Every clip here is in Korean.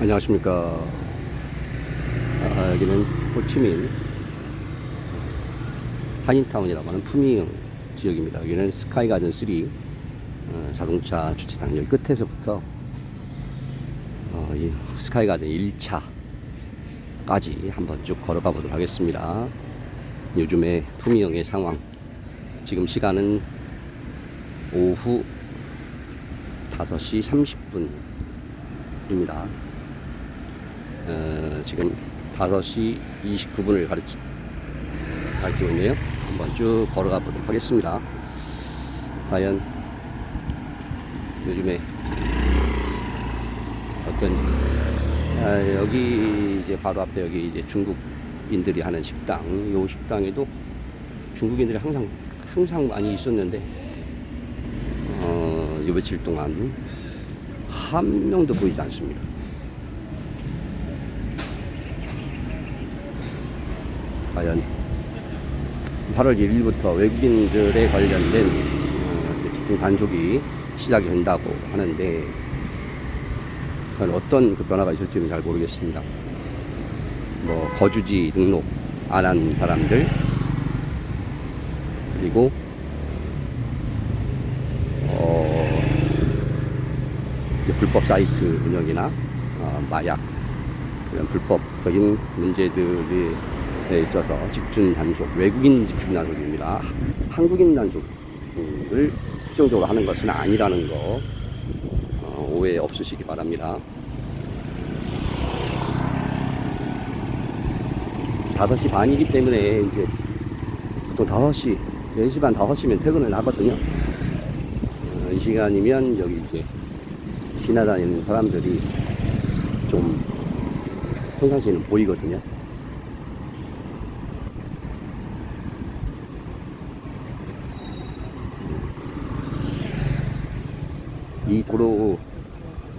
안녕하십니까. 여기는 호치민 한인타운이라고 하는 푸미흥 지역입니다. 여기는 스카이가든 3 자동차 주차장 여기 끝에서부터 이 스카이가든 1차까지 한번 쭉 걸어가 보도록 하겠습니다. 요즘에 푸미흥의 상황, 지금 시간은 오후 5시 30분입니다. 지금 5시 29분을 가리키고 있네요. 한번 쭉 걸어가 보도록 하겠습니다. 과연 요즘에 어떤 여기 이제 바로 앞에 여기 이제 중국인들이 하는 식당, 요 식당에도 중국인들이 항상 많이 있었는데 요 며칠 동안 한 명도 보이지 않습니다. 과연 8월 1일부터 외국인들에 관련된 집중 단속이 시작이 된다고 하는데, 과연 어떤 그 변화가 있을지는 잘 모르겠습니다. 뭐 거주지 등록 안 한 사람들, 그리고 불법 사이트 운영이나 마약, 이런 불법적인 문제들이 있어서 집중 단속, 외국인 집중 단속입니다. 한국인 단속을 특정적으로 하는 것은 아니라는 거 오해 없으시기 바랍니다. 5시 반이기 때문에 이제 보통 5시, 4시 반, 5시면 퇴근을 하거든요. 이 시간이면 여기 이제 지나다니는 사람들이 좀 평상시에는 보이거든요.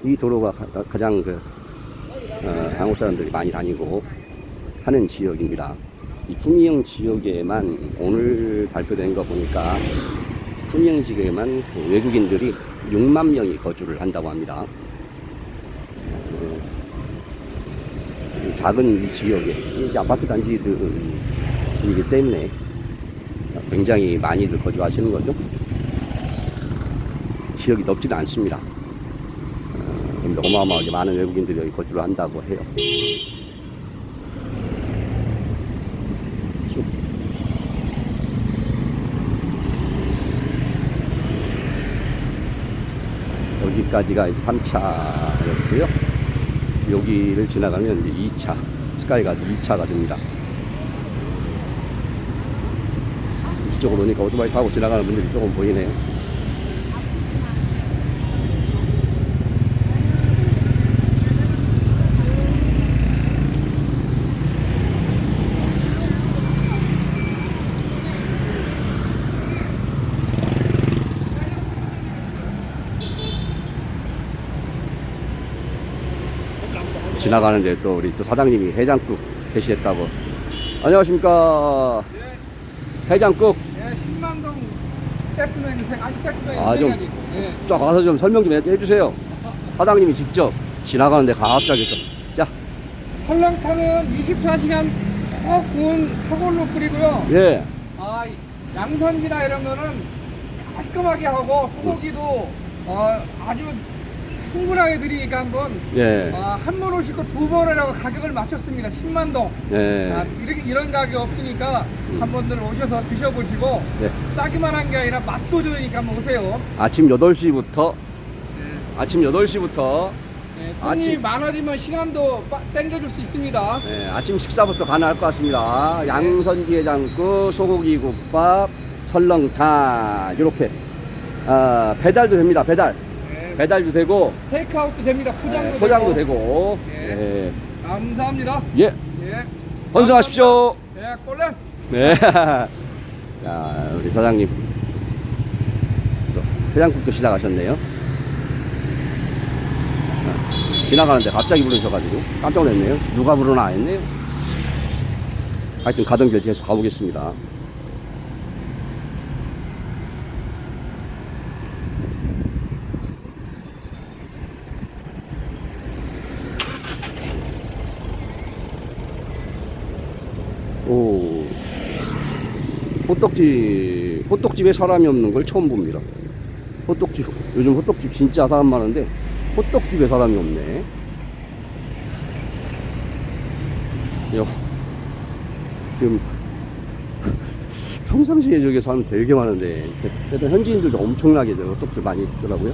이 도로가 가장 한국 사람들이 많이 다니고 하는 지역입니다. 이 푸미흥 지역에만 오늘 발표된 거 보니까 푸미흥 지역에만 외국인들이 6만 명이 거주를 한다고 합니다. 작은 이 지역에 아파트 단지들이기 때문에 굉장히 많이들 거주하시는 거죠. 지역이 넓지는 않습니다. 어마어마하게 많은 외국인들이 여기 거주를 한다고 해요. 여기까지가 3차였고요. 여기를 지나가면 이제 2차, 스카이가든 2차가 됩니다. 이쪽으로 오니까 오토바이 타고 지나가는 분들이 조금 보이네요. 지나가는데 또 우리 또 사장님이 해장국 게시했다고. 안녕하십니까. 예. 해장국. 예, 10만동 세트맨이 아직 세트맨이 좀 쫙 와서 좀 설명 좀 해주세요. 사장님이 직접 지나가는데 갑자기 또. 자. 설렁탕은 24시간 푹 구운 사골로 끓이고요. 예. 양선지나 이런 거는 깔끔하게 하고 소고기도 아주 충분하게 드리니까 한번 예. 한 번 오시고 두 번 오라고 가격을 맞췄습니다. 10만동. 예. 이런 가격 없으니까 한 번들 오셔서 드셔보시고 네. 싸기만 한 게 아니라 맛도 좋으니까 한번 오세요. 아침 8시부터 아침 8시부터 손님이 아침. 많아지면 시간도 땡겨줄 수 있습니다. 아침 식사부터 가능할 것 같습니다. 양선지 해장국, 소고기국밥, 설렁탕 이렇게 배달도 됩니다. 배달도 되고 테이크아웃도 됩니다. 포장도 되고. 예. 감사합니다. 예. 예. 건승하십시오. 예, 꼴렌. 네. 자, 우리 사장님 또 해장국도 시작하셨네요. 지나가는데 갑자기 부르셔가지고 깜짝 놀랐네요. 누가 부르나 했네요. 하여튼 가던 길 계속 가보겠습니다. 오, 호떡집에 사람이 없는 걸 처음 봅니다. 호떡집, 요즘 호떡집 진짜 사람 많은데 호떡집에 사람이 없네. 지금 평상시에 저기 사람 되게 많은데 일단 현지인들도 엄청나게 호떡집 많이 있더라고요.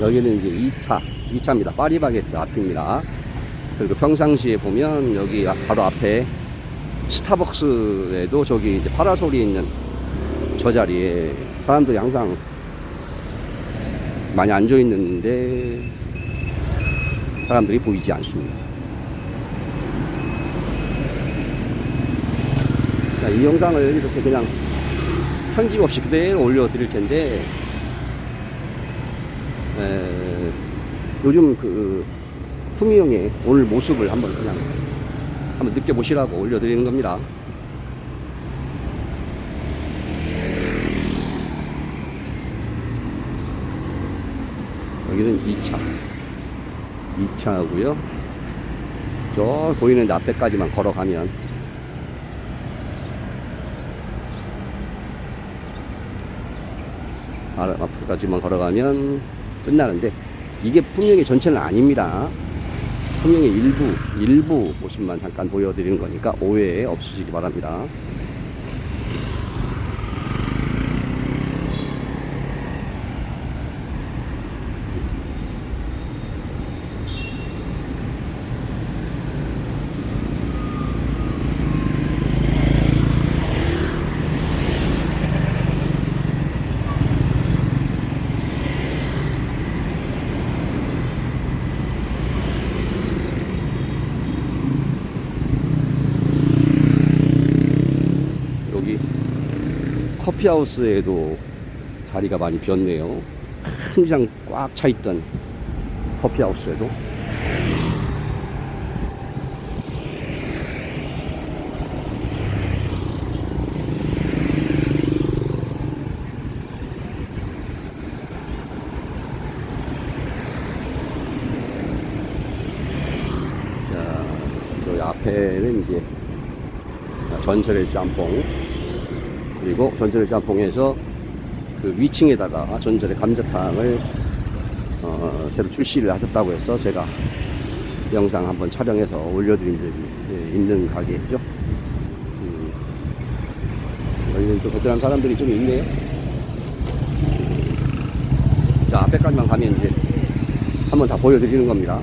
여기는 이제 2차입니다. 파리바게뜨 앞입니다. 그리고 평상시에 보면 여기 바로 앞에 스타벅스에도 저기 이제 파라솔이 있는 저 자리에 사람들이 항상 많이 앉아 있는데 사람들이 보이지 않습니다. 자, 이 영상을 이렇게 그냥 편집 없이 그대로 올려드릴 텐데 요즘 그 품위영의 오늘 모습을 한번 느껴보시라고 올려드리는 겁니다. 여기는 2차고요. 저 보이는 앞에까지만 걸어가면 앞에까지만 걸어가면 끝나는데 이게 품명의 전체는 아닙니다. 품명의 일부 모습만 잠깐 보여드리는 거니까 오해 없으시기 바랍니다. 커피하우스에도 자리가 많이 비었네요. 항상 꽉 차있던 커피하우스에도. 자, 저기 앞에는 이제 전설의 짬뽕, 그리고 전설의 짬뽕에서 그 위층에다가 전설의 감자탕을 새로 출시를 하셨다고 해서 제가 영상 한번 촬영해서 올려드린 적이 있는 가게죠. 여기는 또 베트남 사람들이 좀 있네요. 자, 앞에까지만 가면 이제 한번 다 보여드리는 겁니다.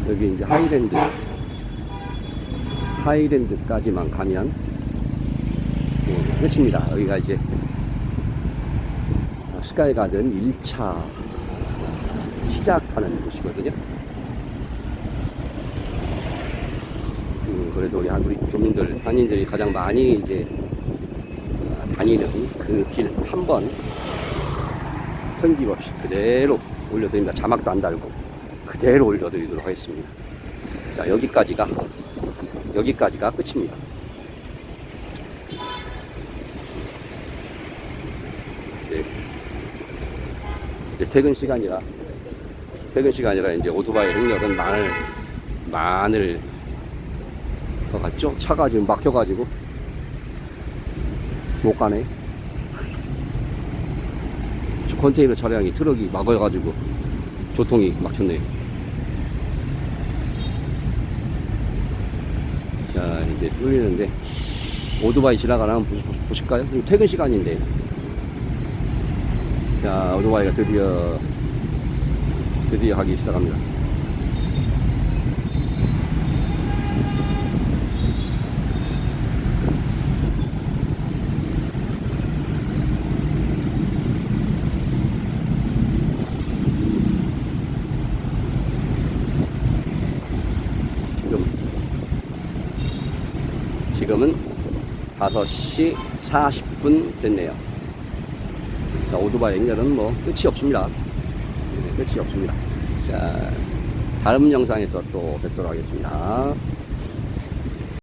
여기 이제 하이랜드까지만 가면 끝입니다. 여기가 이제 스카이가든 1차 시작하는 곳이거든요. 그래도 우리 한인들이 가장 많이 이제 다니는 그 길 한번 편집 없이 그대로 올려드립니다. 자막도 안 달고 그대로 올려드리도록 하겠습니다. 자, 여기까지가 끝입니다. 네. 이제 퇴근 시간이라 이제 오토바이 행렬은 많을 것 같죠? 차가 지금 막혀가지고 못 가네. 컨테이너 차량이 트럭이 막아가지고 교통이 막혔네요. 자, 이제 뚫리는데 오토바이 지나가나 한번 보실까요? 지금 퇴근 시간인데. 자, 오토바이가 드디어 가기 시작합니다. 지금은 5시 40분 됐네요. 자, 오토바이 행렬은 뭐 끝이 없습니다. 끝이 없습니다. 자, 다른 영상에서 또 뵙도록 하겠습니다.